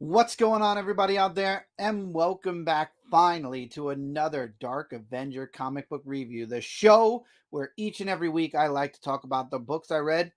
What's going on, everybody out there? And welcome back finally to another Dark Avenger comic book review, the show where each and every week I like to talk about the books I read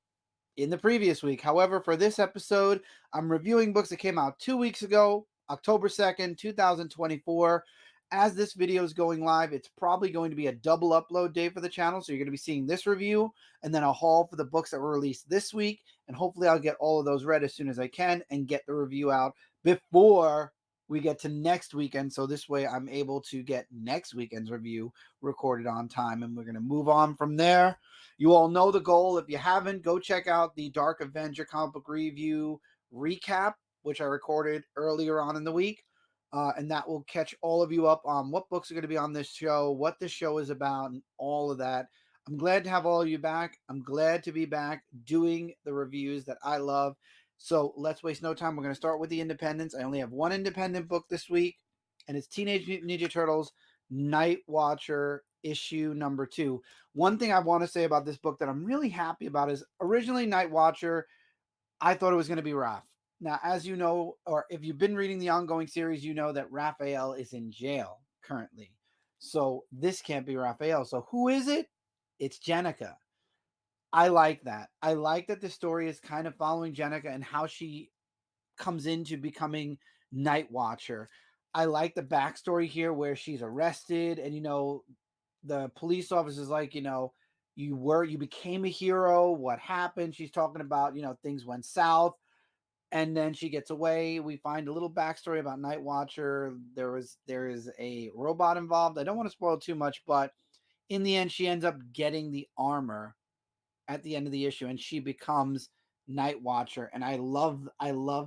in the previous week. However, for this episode, I'm reviewing books that came out 2 weeks ago, October 2nd, 2024. As this video is going live, it's probably going to be a double upload day for the channel. So you're going to be seeing this review and then a haul for the books that were released this week. And hopefully I'll get all of those read as soon as I can and get the review out before we get to next weekend. So this way I'm able to get next weekend's review recorded on time. And we're going to move on from there. You all know the goal. If you haven't, go check out the Dark Avenger comic book review recap, which I recorded earlier on in the week. And that will catch all of you up on what books are going to be on this show, what the show is about, and all of that. I'm glad to have all of you back. I'm glad to be back doing the reviews that I love. So let's waste no time. We're going to start with the independents. I only have one independent book this week, and it's Teenage Mutant Ninja Turtles Nightwatcher issue number 2. One thing I want to say about this book that I'm really happy about is originally Nightwatcher, I thought it was going to be Raph. Now, as you know, or if you've been reading the ongoing series, you know that Raphael is in jail currently. So this can't be Raphael. So who is it? It's Jennica. I like that. I like that the story is kind of following Jennica and how she comes into becoming Night Watcher. I like the backstory here where she's arrested and, the police officer's like, you became a hero. What happened? She's talking about, things went south and then she gets away. We find a little backstory about Night Watcher. There is a robot involved. I don't want to spoil too much, but in the end, she ends up getting the armor at the end of the issue and she becomes Night Watcher. And I love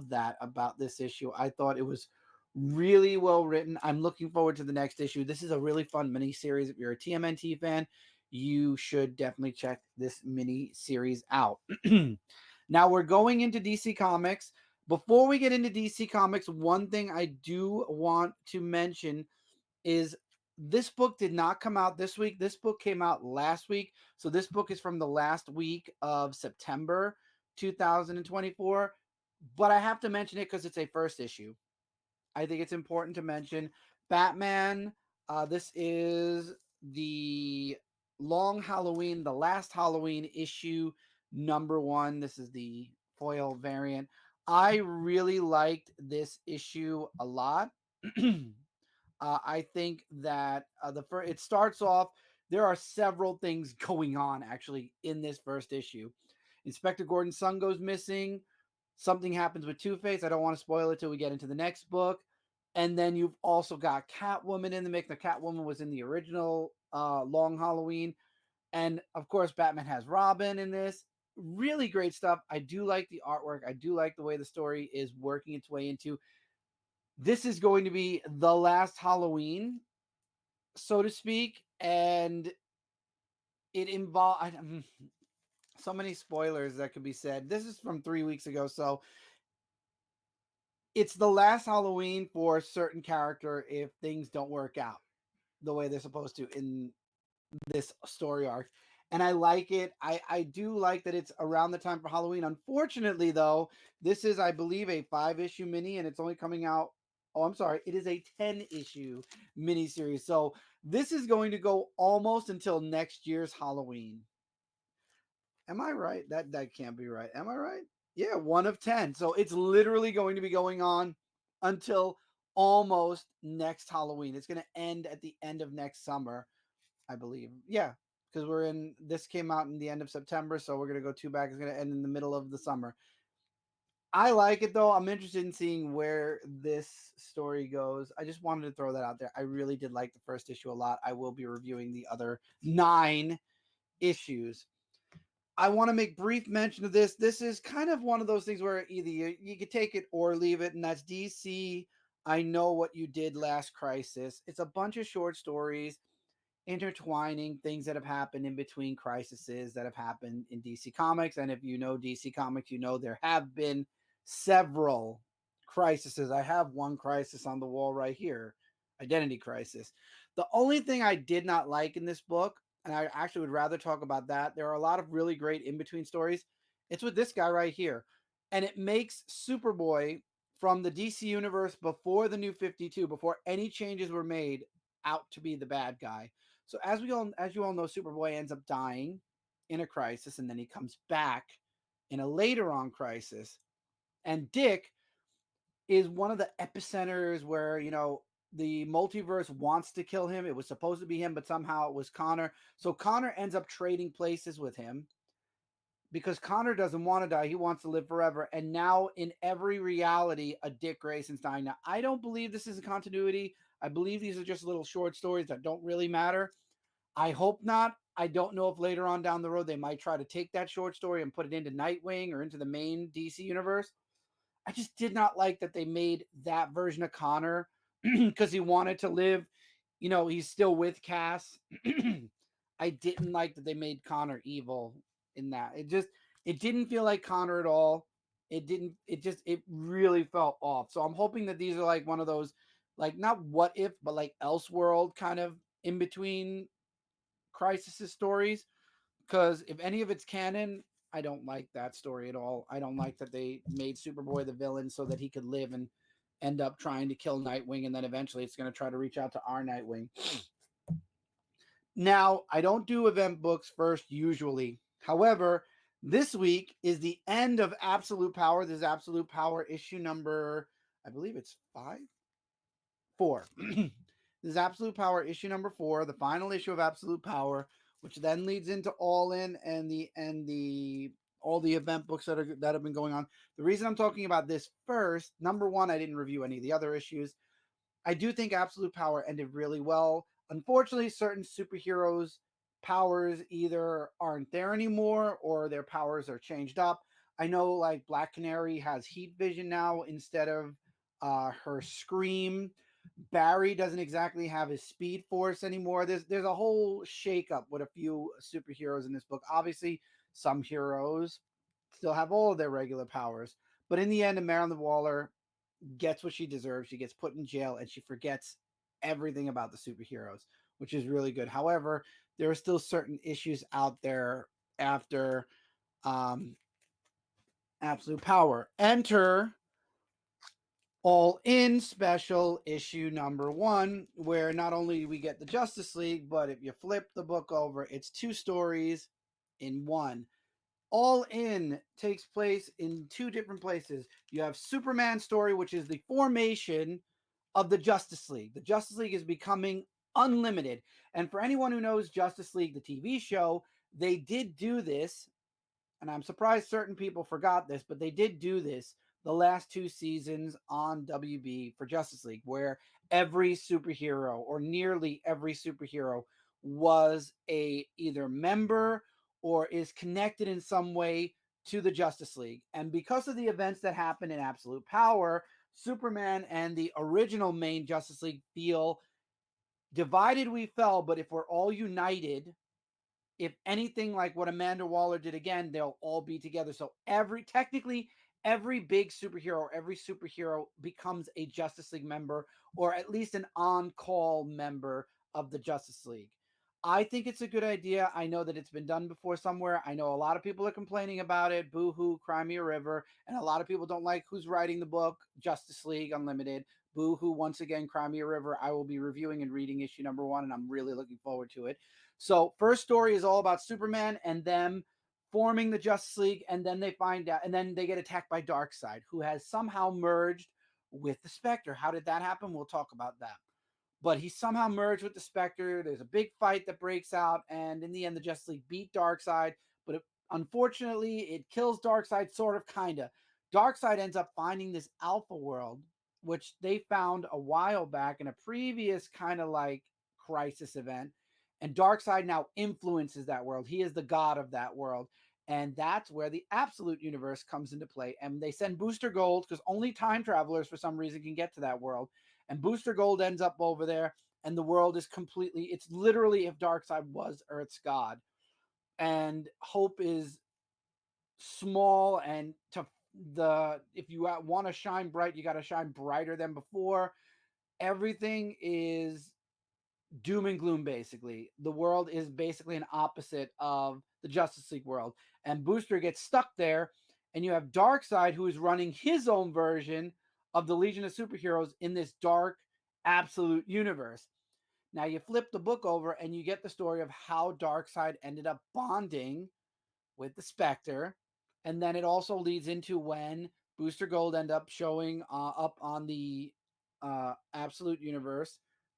that about this issue. I thought it was really well written. I'm looking forward to the next issue. This is a really fun mini series. If you're a TMNT fan, you should definitely check this mini series out. Now we're going into DC Comics. Before we get into DC Comics, one thing I do want to mention is this book did not come out this week. This book came out last week. So this book is from the last week of September 2024. But I have to mention it because it's a first issue. I think it's important to mention Batman. This is the Long Halloween, the last Halloween issue number 1. This is the foil variant. I really liked this issue a lot. I think that it starts off. There are several things going on actually in this first issue. Inspector Gordon's son goes missing. Something happens with Two-Face. I don't want to spoil it till we get into the next book. And then you've also got Catwoman in the mix. The Catwoman was in the original Long Halloween. And of course, Batman has Robin in this. Really great stuff. I do like the artwork. I do like the way the story is working its way into. This is going to be the last Halloween, so to speak. And it involves so many spoilers that could be said. This is from 3 weeks ago. So it's the last Halloween for a certain character if things don't work out the way they're supposed to in this story arc. And I like it. I do like that it's around the time for Halloween. Unfortunately, though, this is, I believe, a 5-issue mini and it's only coming out. Oh, I'm sorry. It is a 10-issue miniseries. So this is going to go almost until next year's Halloween. Am I right? That can't be right. Am I right? Yeah, 1 of 10. So it's literally going to be going on until almost next Halloween. It's going to end at the end of next summer, I believe. Yeah, because this came out in the end of September, so we're going to go 2 back. It's going to end in the middle of the summer. I like it, though. I'm interested in seeing where this story goes. I just wanted to throw that out there. I really did like the first issue a lot. I will be reviewing the other 9 issues. I want to make brief mention of this. This is kind of one of those things where either you could take it or leave it, and that's DC. I Know What You Did Last Crisis. It's a bunch of short stories intertwining things that have happened in between crises that have happened in DC Comics. And if you know DC Comics, you know there have been several crises. I have one crisis on the wall right here, Identity Crisis. The only thing I did not like in this book, and I actually would rather talk about that, there are a lot of really great in-between stories. It's with this guy right here. And it makes Superboy from the DC universe before the New 52, before any changes were made, out to be the bad guy. So as you all know, Superboy ends up dying in a crisis, and then he comes back in a later on crisis. And Dick is one of the epicenters where, the multiverse wants to kill him. It was supposed to be him, but somehow it was Connor. So Connor ends up trading places with him because Connor doesn't want to die. He wants to live forever. And now in every reality, a Dick Grayson's dying. Now, I don't believe this is a continuity. I believe these are just little short stories that don't really matter. I hope not. I don't know if later on down the road they might try to take that short story and put it into Nightwing or into the main DC universe. I just did not like that they made that version of Connor because he wanted to live. He's still with Cass. I didn't like that they made Connor evil in that. It didn't feel like Connor at all. It really felt off. So I'm hoping that these are like one of those, like, not what if, but like Elseworld kind of in between Crisis stories. Because if any of it's canon, I don't like that story at all. I don't like that they made Superboy the villain so that he could live and end up trying to kill Nightwing, and then eventually it's going to try to reach out to our Nightwing. Now, I don't do event books first usually. However, this week is the end of Absolute Power. This is Absolute Power issue number, I believe it's 4. This is Absolute Power issue number 4, the final issue of Absolute Power, which then leads into All In and the all the event books that have been going on. The reason I'm talking about this first, number one, I didn't review any of the other issues. I do think Absolute Power ended really well. Unfortunately, certain superheroes' powers either aren't there anymore or their powers are changed up. I know, like, Black Canary has heat vision now instead of her scream. Barry doesn't exactly have his speed force anymore. There's a whole shakeup with a few superheroes in this book. Obviously, some heroes still have all of their regular powers, but in the end, Marilyn Waller gets what she deserves. She gets put in jail and she forgets everything about the superheroes, which is really good. However, there are still certain issues out there after um, Absolute Power. Enter All In special issue number 1, where not only we get the Justice League, but if you flip the book over, it's 2 stories in one. All In takes place in 2 different places. You have Superman's story, which is the formation of the Justice League. The Justice League is becoming unlimited. And for anyone who knows Justice League, the TV show, they did do this, and I'm surprised certain people forgot this, but they did do this the last 2 seasons on WB for Justice League, where every superhero or nearly every superhero was a either member or is connected in some way to the Justice League. And because of the events that happened in Absolute Power, Superman and the original main Justice League feel divided we fell, but if we're all united, if anything like what Amanda Waller did again, they'll all be together. So technically every big superhero, every superhero becomes a Justice League member, or at least an on-call member of the Justice League. I think it's a good idea. I know that it's been done before somewhere. I know a lot of people are complaining about it. Boo hoo, Cry Me a River. And a lot of people don't like who's writing the book, Justice League Unlimited. Boo hoo, once again, Cry Me a River. I will be reviewing and reading issue number 1, and I'm really looking forward to it. So first story is all about Superman and them forming the Justice League, and then they find out, and then they get attacked by Darkseid, who has somehow merged with the Spectre. How did that happen? We'll talk about that. But he somehow merged with the Spectre. There's a big fight that breaks out, and in the end, the Justice League beat Darkseid. But unfortunately, it kills Darkseid, sort of, kind of. Darkseid ends up finding this Alpha world, which they found a while back in a previous kind of like crisis event. And Darkseid now influences that world. He is the god of that world. And that's where the Absolute Universe comes into play. And they send Booster Gold, because only time travelers, for some reason, can get to that world. And Booster Gold ends up over there, and the world is completely, it's literally if Darkseid was Earth's god. And Hope is small, and if you want to shine bright, you got to shine brighter than before. Everything is doom and gloom, basically. The world is basically an opposite of the Justice League world. And Booster gets stuck there, and you have Darkseid, who is running his own version of the Legion of Superheroes in this dark, absolute universe. Now you flip the book over and you get the story of how Darkseid ended up bonding with the Spectre, and then it also leads into when Booster Gold end up showing up on the Absolute Universe,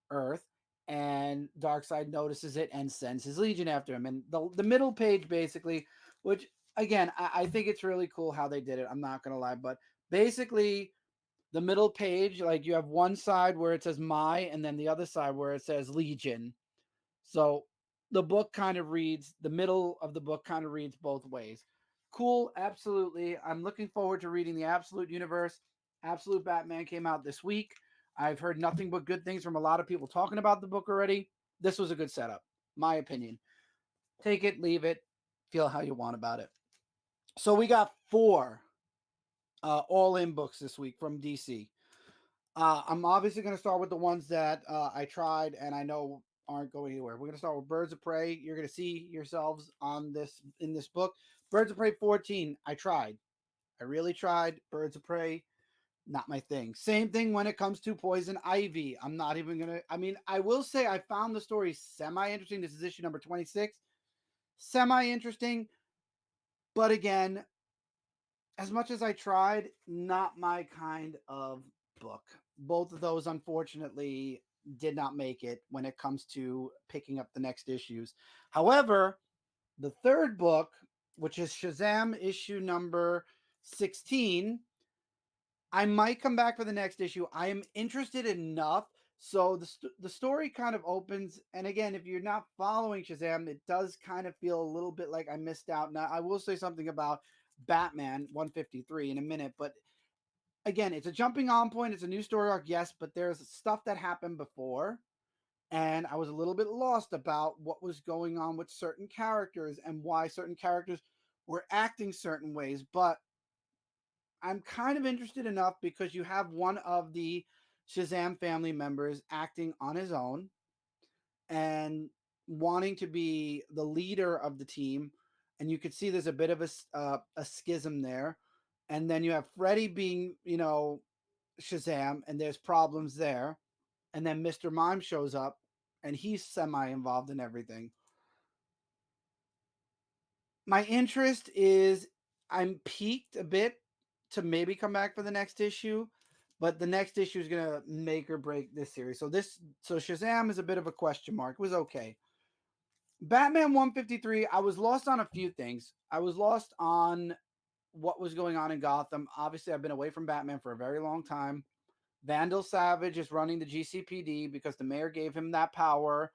Earth, and Darkseid notices it and sends his Legion after him. And the middle page basically, which again I think it's really cool how they did it. I'm not gonna lie, but basically the middle page, like you have one side where it says my, and then the other side where it says Legion. So the book kind of reads, the middle of the book kind of reads both ways. Cool, absolutely. I'm looking forward to reading the Absolute Universe. Absolute Batman came out this week. I've heard nothing but good things from a lot of people talking about the book already. This was a good setup, my opinion. Take it, leave it, feel how you want about it. So we got four all in books this week from DC. I'm obviously going to start with the ones that I tried and I know aren't going anywhere. We're going to start with Birds of Prey. You're going to see yourselves on this in this book. Birds of Prey 14. I tried. I really tried. Birds of Prey, not my thing. Same thing when it comes to Poison Ivy. I'm not even going to. I mean, I will say I found the story semi interesting. This is issue number 26. Semi interesting. But again, as much as I tried, not my kind of book. Both of those, unfortunately, did not make it when it comes to picking up the next issues. However, the third book, which is Shazam issue number 16, I might come back for the next issue. I am interested enough. So the story kind of opens, and again, if you're not following Shazam, it does kind of feel a little bit like I missed out. Now, I will say something about Batman 153 in a minute, but again, it's a jumping on point. It's a new story arc, yes, but there's stuff that happened before, and I was a little bit lost about what was going on with certain characters and why certain characters were acting certain ways. But I'm kind of interested enough because you have one of the Shazam family members acting on his own and wanting to be the leader of the team. And you could see there's a bit of a schism there. And then you have Freddy being, Shazam, and there's problems there. And then Mr. Mime shows up and he's semi involved in everything. My interest is I'm peaked a bit to maybe come back for the next issue, but the next issue is gonna make or break this series. So Shazam is a bit of a question mark. It was okay. Batman 153, I was lost on a few things. I was lost on what was going on in Gotham. Obviously, I've been away from Batman for a very long time. Vandal Savage is running the GCPD because the mayor gave him that power.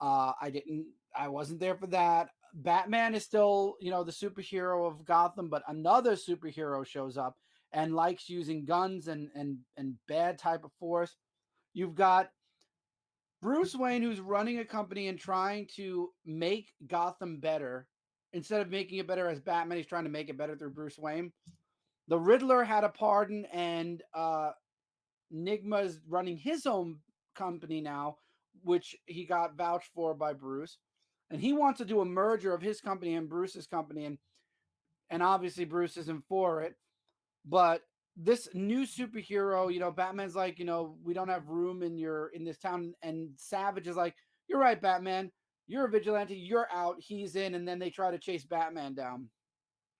I wasn't there for that. Batman is still, the superhero of Gotham, but another superhero shows up and likes using guns and bad type of force. You've got Bruce Wayne who's running a company and trying to make Gotham better. Instead of making it better as Batman, he's trying to make it better through Bruce Wayne. The Riddler had a pardon, and Nigma's running his own company now, which he got vouched for by Bruce. And he wants to do a merger of his company and Bruce's company, and obviously Bruce isn't for it. But this new superhero, Batman's like, we don't have room in this town, and Savage is like, you're right, Batman. You're a vigilante. You're out. He's in, and then they try to chase Batman down.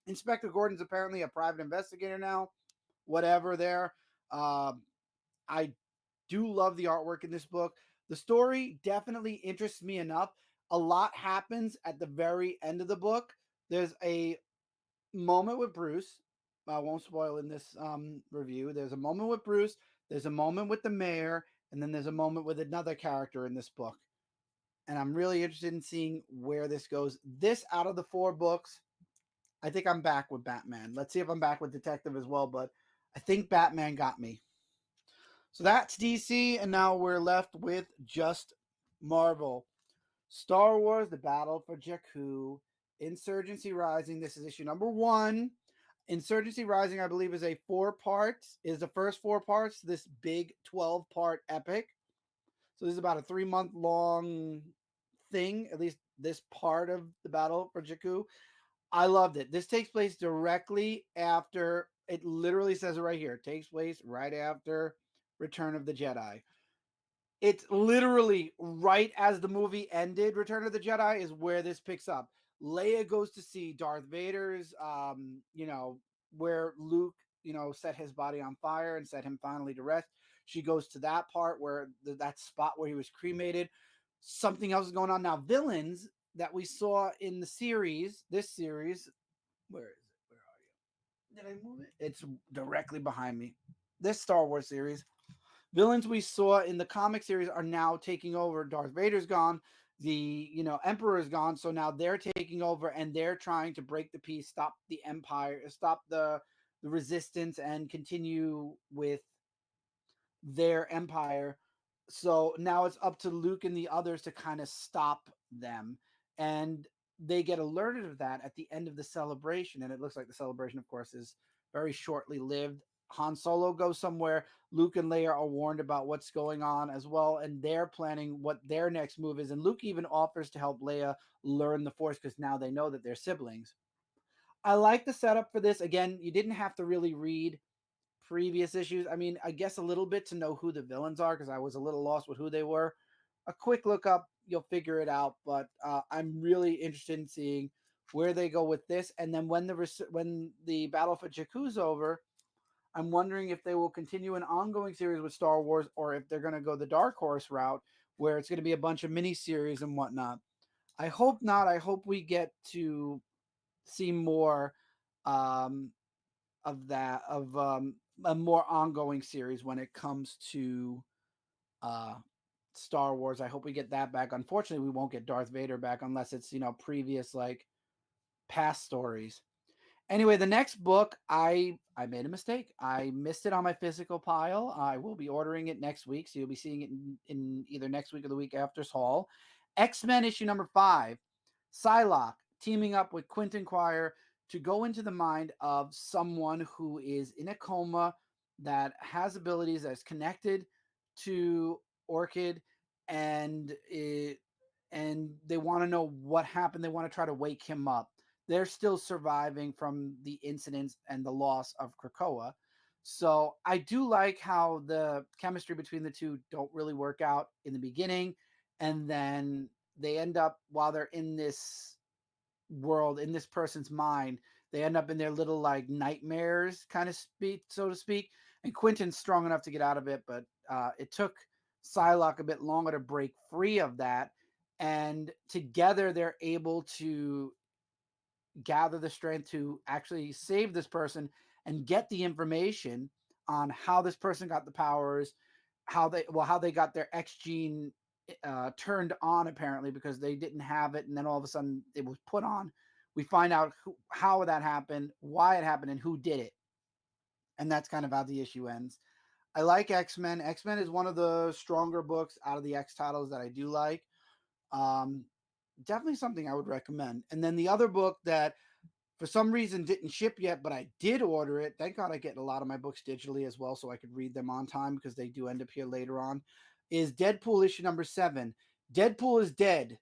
Inspector Gordon's apparently a private investigator now. Whatever there. Uh, I do love the artwork in this book. The story definitely interests me enough. A lot happens at the very end of the book. There's a moment with Bruce. I won't spoil in this review. There's a moment with Bruce. There's a moment with the mayor, and then there's a moment with another character in this book. And I'm really interested in seeing where this goes. This out of the four books, I think I'm back with Batman. Let's see if I'm back with Detective as well, but I think Batman got me. So that's DC, and now we're left with just Marvel. Star Wars, The Battle for Jakku, Insurgency Rising. This is issue number 1. Insurgency Rising, I believe, is a 4-part, is the first 4 parts to this big 12-part epic. So this is about a 3-month long thing, at least this part of the Battle for Jakku. I loved it. This takes place directly after It literally says it right here. It takes place right after Return of the Jedi. It's literally right as the movie ended, Return of the Jedi, is where this picks up. Leia goes to see Darth Vader's, where Luke, set his body on fire and set him finally to rest. She goes to that part where that spot where he was cremated. Something else is going on now. Villains that we saw in the series, this series, where is it? Where are you? Did I move it? It's directly behind me. This Star Wars series, villains we saw in the comic series are now taking over. Darth Vader's gone, the Emperor's gone, so now they're taking over and they're trying to break the peace, stop the Empire, stop the resistance, and continue with their empire. So now it's up to Luke and the others to kind of stop them. And they get alerted of that at the end of the celebration. And it looks like the celebration, of course, is very shortly lived. Han Solo goes somewhere. Luke and Leia are warned about what's going on as well. And they're planning what their next move is. And Luke even offers to help Leia learn the Force because now they know that they're siblings. I like the setup for this. Again, you didn't have to really read previous issues. I mean, I guess a little bit to know who the villains are because I was a little lost with who they were. A quick look up, you'll figure it out. But I'm really interested in seeing where they go with this. And then when the Battle for Jakku's over, I'm wondering if they will continue an ongoing series with Star Wars or if they're going to go the Dark Horse route where it's going to be a bunch of mini series and whatnot. I hope not. I hope we get to see more um, of that of a more ongoing series when it comes to uh Star Wars. I hope we get that back. Unfortunately, we won't get Darth Vader back unless it's, previous like past stories. Anyway, the next book, I made a mistake. I missed it on my physical pile. I will be ordering it next week, so you'll be seeing it in either next week or the week after's haul. X-Men issue number 5. Psylocke teaming up with Quentin Quire to go into the mind of someone who is in a coma that has abilities that is connected to Orchid, and they want to know what happened. They want to try to wake him up. They're still surviving from the incidents and the loss of Krakoa. So I do like how the chemistry between the two don't really work out in the beginning, and then they end up, while they're in this world, in this person's mind, they end up in their little like nightmares, kind of speak, so to speak. And Quentin's strong enough to get out of it, but it took Psylocke a bit longer to break free of that. And together they're able to gather the strength to actually save this person and get the information on how this person got the powers, how they got their X gene turned on, apparently because they didn't have it, and then all of a sudden it was put on. We find out how that happened, why it happened, and who did it, and that's kind of how the issue ends. I like X-Men. X-Men is one of the stronger books out of the X titles that I do like. Um, Definitely something I would recommend. And then the other book that for some reason didn't ship yet, but I did order it. Thank God I get a lot of my books digitally as well so I could read them on time because they do end up here later on. Is DeadPool issue number 7. Deadpool is dead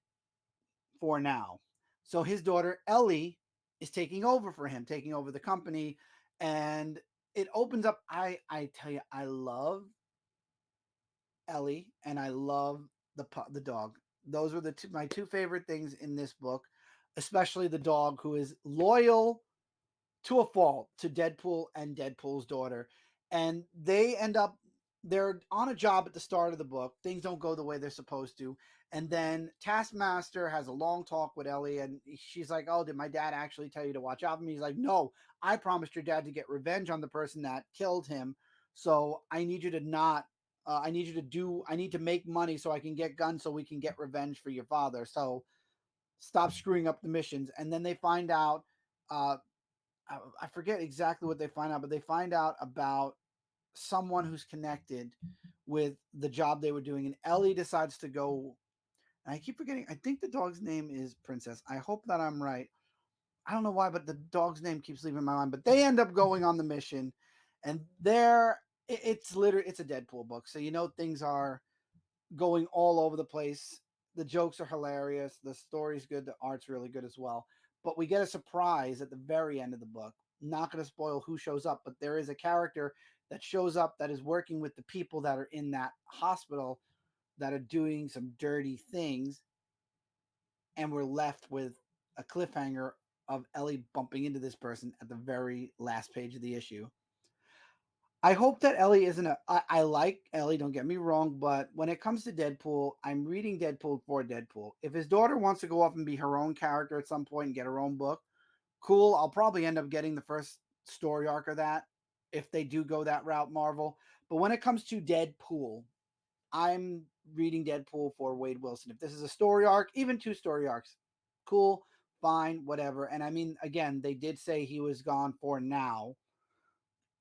for now. So his daughter Ellie is taking over for him, taking over the company. And it opens up. I tell you, I love Ellie and I love the dog. Those were my two favorite things in this book, especially the dog who is loyal to a fault to Deadpool and Deadpool's daughter. And they're on a job at the start of the book. Things don't go the way they're supposed to. And then Taskmaster has a long talk with Ellie, and she's like, "Oh, did my dad actually tell you to watch out for me?" He's like, "No, I promised your dad to get revenge on the person that killed him. So I need you to not. I need you to do. I need to make money so I can get guns so we can get revenge for your father. So stop screwing up the missions." And then they find out. I forget exactly what they find out, but they find out about someone who's connected with the job they were doing. And Ellie decides to go. And I keep forgetting. I think the dog's name is Princess. I hope that I'm right. I don't know why, but the dog's name keeps leaving my mind. But they end up going on the mission, and it's literally it's a Deadpool book, so things are going all over the place. The jokes are hilarious. The story's good. The art's really good as well. But we get a surprise at the very end of the book. not going to spoil who shows up, but there is a character that shows up that is working with the people that are in that hospital that are doing some dirty things, and we're left with a cliffhanger of Ellie bumping into this person at the very last page of the issue. I hope that Ellie isn't a. I like Ellie, don't get me wrong, but when it comes to Deadpool, I'm reading Deadpool for Deadpool. If his daughter wants to go off and be her own character at some point and get her own book, cool. I'll probably end up getting the first story arc of that if they do go that route, Marvel. But when it comes to Deadpool, I'm reading Deadpool for Wade Wilson. If this is a story arc, even 2 story arcs, cool, fine, whatever. And I mean, again, they did say he was gone for now.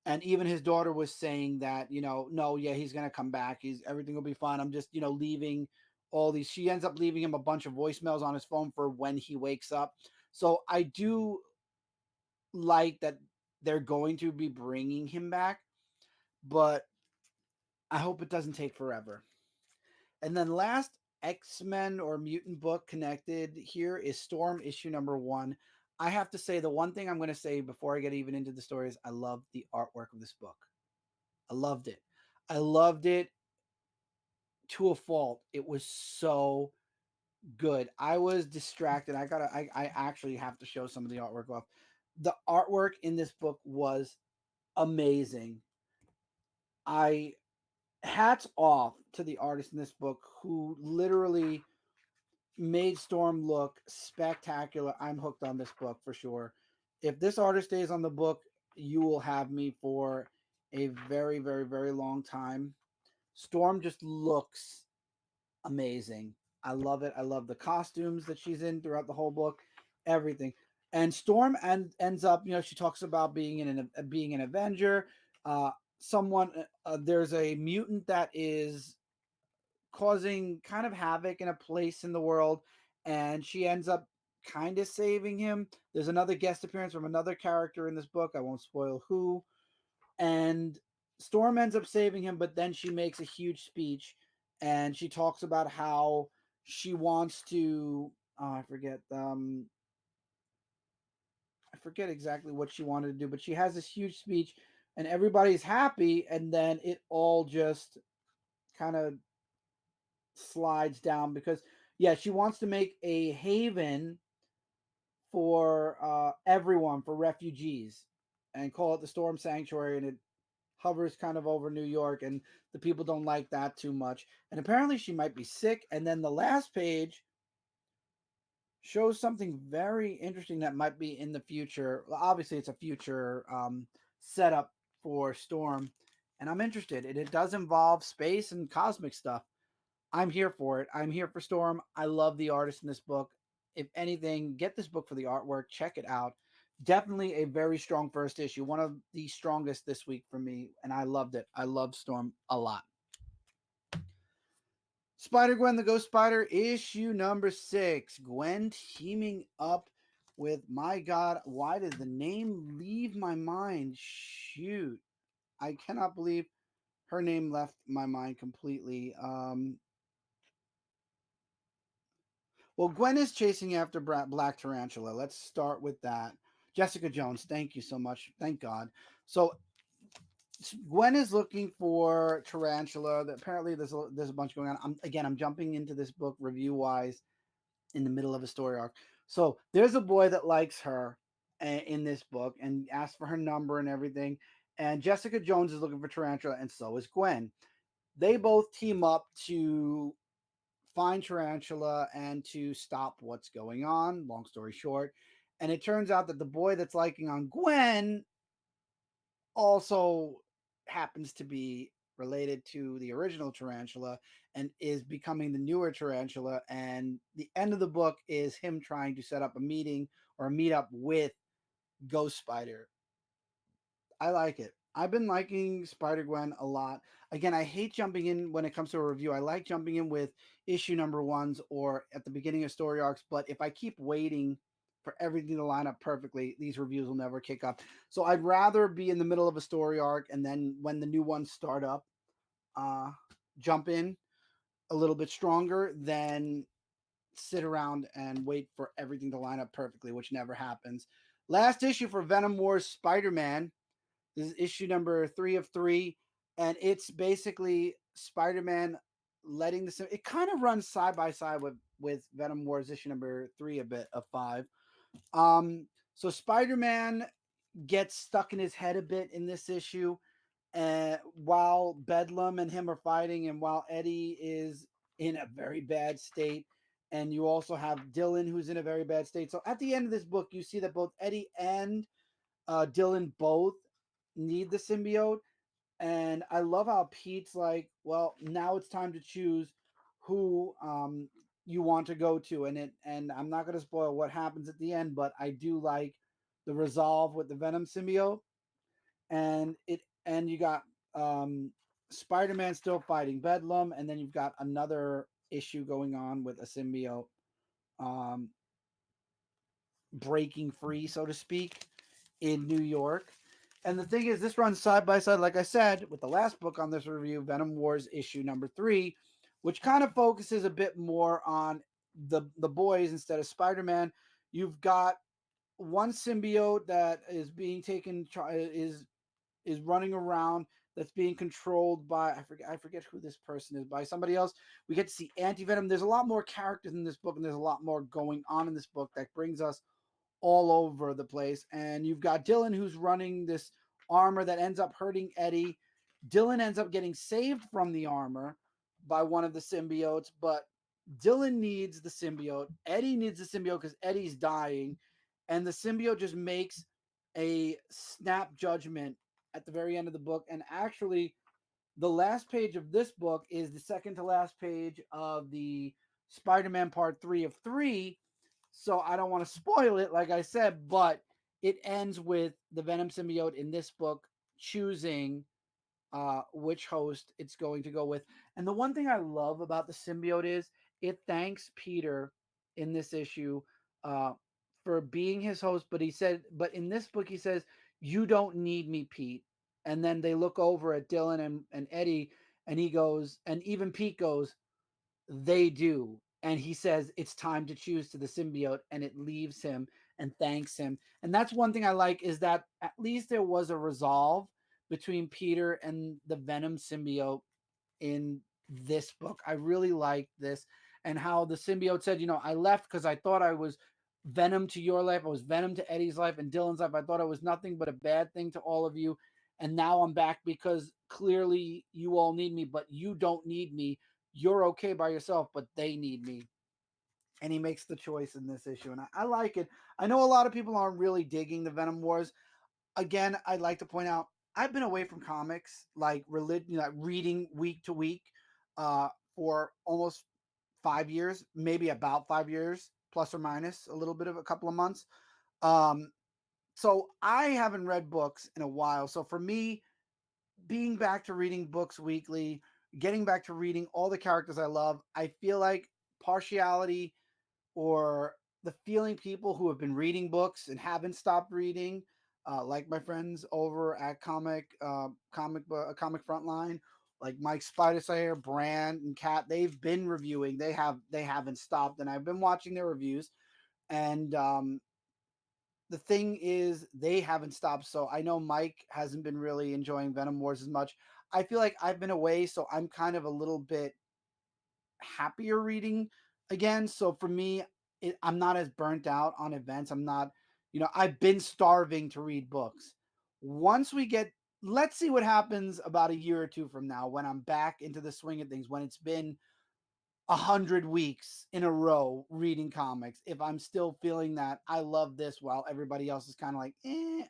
And even his daughter was saying that, no, yeah, he's gonna come back. Everything will be fine. I'm just, leaving all these. She ends up leaving him a bunch of voicemails on his phone for when he wakes up. So I do like that they're going to be bringing him back, but I hope it doesn't take forever. And then last X-Men or mutant book connected here is Storm issue number 1. I have to say, the one thing I'm going to say before I get even into the story is I love the artwork of this book. I loved it. I loved it to a fault. It was so good. I was distracted. I actually have to show some of the artwork off. The artwork in this book was amazing. I hats off to the artist in this book who literally made Storm look spectacular. I'm hooked on this book for sure. If this artist stays on the book, you will have me for a very, very, very long time. Storm just looks amazing. I love it. I love the costumes that she's in throughout the whole book, everything. And Storm ends up, she talks about being an Avenger. Uh, there's a mutant that is causing kind of havoc in a place in the world, and she ends up kind of saving him. There's another guest appearance from another character in this book. I won't spoil who. And Storm ends up saving him, but then she makes a huge speech and she talks about how she wants to. I forget exactly what she wanted to do, but she has this huge speech and everybody's happy, and then it all just kind of slides down because yeah, she wants to make a haven for everyone, for refugees, and call it the Storm Sanctuary, and it hovers kind of over New York, and the people don't like that too much. And apparently she might be sick. And then the last page shows something very interesting that might be in the future. Well, obviously it's a future setup for Storm, and I'm interested. It does involve space and cosmic stuff. I'm here for it. I'm here for Storm. I love the artist in this book. If anything, get this book for the artwork. Check it out. Definitely a very strong first issue. One of the strongest this week for me, and I loved it. I love Storm a lot. Spider-Gwen, the Ghost Spider, issue number 6. Gwen teaming up with, my God, why did the name leave my mind? Shoot. I cannot believe her name left my mind completely. Well, Gwen is chasing after Black Tarantula. Let's start with that. Jessica Jones, thank you so much. Thank God. So Gwen is looking for Tarantula. Apparently, there's a bunch going on. I'm jumping into this book review wise in the middle of a story arc. So there's a boy that likes her in this book and asks for her number and everything. And Jessica Jones is looking for Tarantula, and so is Gwen. They both team up to find Tarantula and to stop what's going on. Long story short. And it turns out that the boy that's liking on Gwen also happens to be related to the original Tarantula and is becoming the newer Tarantula. And the end of the book is him trying to set up a meeting or a meetup with Ghost Spider. I like it. I've been liking Spider-Gwen a lot. Again, I hate jumping in when it comes to a review. I like jumping in with issue number 1s or at the beginning of story arcs. But if I keep waiting for everything to line up perfectly, these reviews will never kick up. So I'd rather be in the middle of a story arc, and then when the new ones start up, jump in a little bit stronger than sit around and wait for everything to line up perfectly, which never happens. Last issue for Venom Wars Spider-Man. This is issue number 3 of 3, and it's basically Spider-Man letting the. It kind of runs side by side with Venom Wars issue number 3 a bit of 5. So Spider-Man gets stuck in his head a bit in this issue, and while Bedlam and him are fighting, and while Eddie is in a very bad state, and you also have Dylan who's in a very bad state. So at the end of this book, you see that both Eddie and Dylan both need the symbiote, and I love how Pete's like, well, now it's time to choose who you want to go to, and I'm not going to spoil what happens at the end, but I do like the resolve with the Venom symbiote, and you got Spider-Man still fighting Bedlam, and then you've got another issue going on with a symbiote um, breaking free, so to speak, in New York. And the thing is, this runs side by side, like I said, with the last book on this review, Venom Wars issue number 3, which kind of focuses a bit more on the boys instead of Spider-Man. You've got one symbiote that is being taken is running around, that's being controlled by I forget who this person is, by somebody else. We get to see Anti-Venom. There's a lot more characters in this book, and there's a lot more going on in this book that brings us all over the place. And you've got Dylan who's running this armor that ends up hurting Eddie. Dylan ends up getting saved from the armor by one of the symbiotes, but Dylan needs the symbiote. Eddie needs the symbiote because Eddie's dying. And the symbiote just makes a snap judgment at the very end of the book. And actually, the last page of this book is the second to last page of the Spider-Man Part 3 of 3. So I don't want to spoil it, like I said, but it ends with the Venom symbiote in this book choosing which host it's going to go with. And the one thing I love about the symbiote is it thanks Peter in this issue uh, for being his host. But in this book, he says, "You don't need me, Pete." And then they look over at Dylan and Eddie, and he goes, and even Pete goes, "They do." And he says, "It's time to choose to the symbiote," and it leaves him and thanks him. And that's one thing I like, is that at least there was a resolve between Peter and the Venom symbiote in this book. I really liked this, and how the symbiote said, "I left because I thought I was Venom to your life. I was Venom to Eddie's life and Dylan's life. I thought I was nothing but a bad thing to all of you. And now I'm back because clearly you all need me, but you don't need me. You're okay by yourself, but they need me." And he makes the choice in this issue. And I like it. I know a lot of people aren't really digging the Venom Wars. Again, I'd like to point out, I've been away from comics, like reading week to week, for almost 5 years, maybe about 5 years, plus or minus a little bit of a couple of months. Um, so I haven't read books in a while. So for me, being back to reading books weekly, getting back to reading all the characters I love, I feel like partiality, or the feeling people who have been reading books and haven't stopped reading, like my friends over at Comic Frontline, like Mike Spider Slayer, Brand, and Kat, they've been reviewing. They haven't stopped, and I've been watching their reviews. And the thing is, they haven't stopped. So I know Mike hasn't been really enjoying Venom Wars as much. I feel like I've been away, so I'm kind of a little bit happier reading again. So for me, I'm not as burnt out on events. I'm not, I've been starving to read books. Once we get, let's see what happens about a year or two from now, when I'm back into the swing of things, when it's been 100 weeks in a row reading comics, if I'm still feeling that I love this while everybody else is kind of like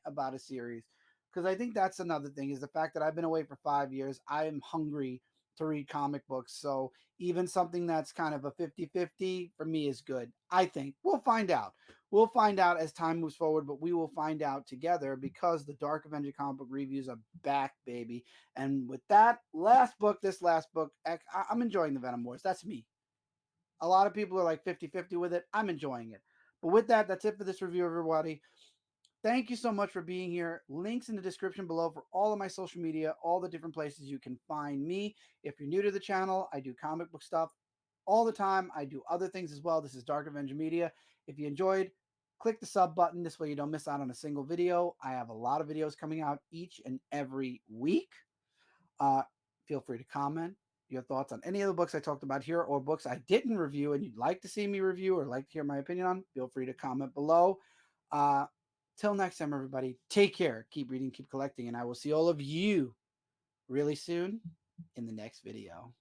about a series. Because I think that's another thing, is the fact that I've been away for 5 years. I am hungry to read comic books. So even something that's kind of a 50-50 for me is good. I think we'll find out. We'll find out as time moves forward, but we will find out together, because the Dark Avenger comic book reviews are back, baby. And with that this last book, I'm enjoying the Venom Wars. That's me. A lot of people are like 50-50 with it. I'm enjoying it. But with that, that's it for this review, everybody. Thank you so much for being here. Links in the description below for all of my social media, all the different places you can find me. If you're new to the channel, I do comic book stuff all the time. I do other things as well. This is Dark Avenger Media. If you enjoyed, click the sub button. This way you don't miss out on a single video. I have a lot of videos coming out each and every week. Feel free to comment your thoughts on any of the books I talked about here or books I didn't review and you'd like to see me review or like to hear my opinion on. Feel free to comment below. Till next time, everybody, take care. Keep reading, keep collecting, and I will see all of you really soon in the next video.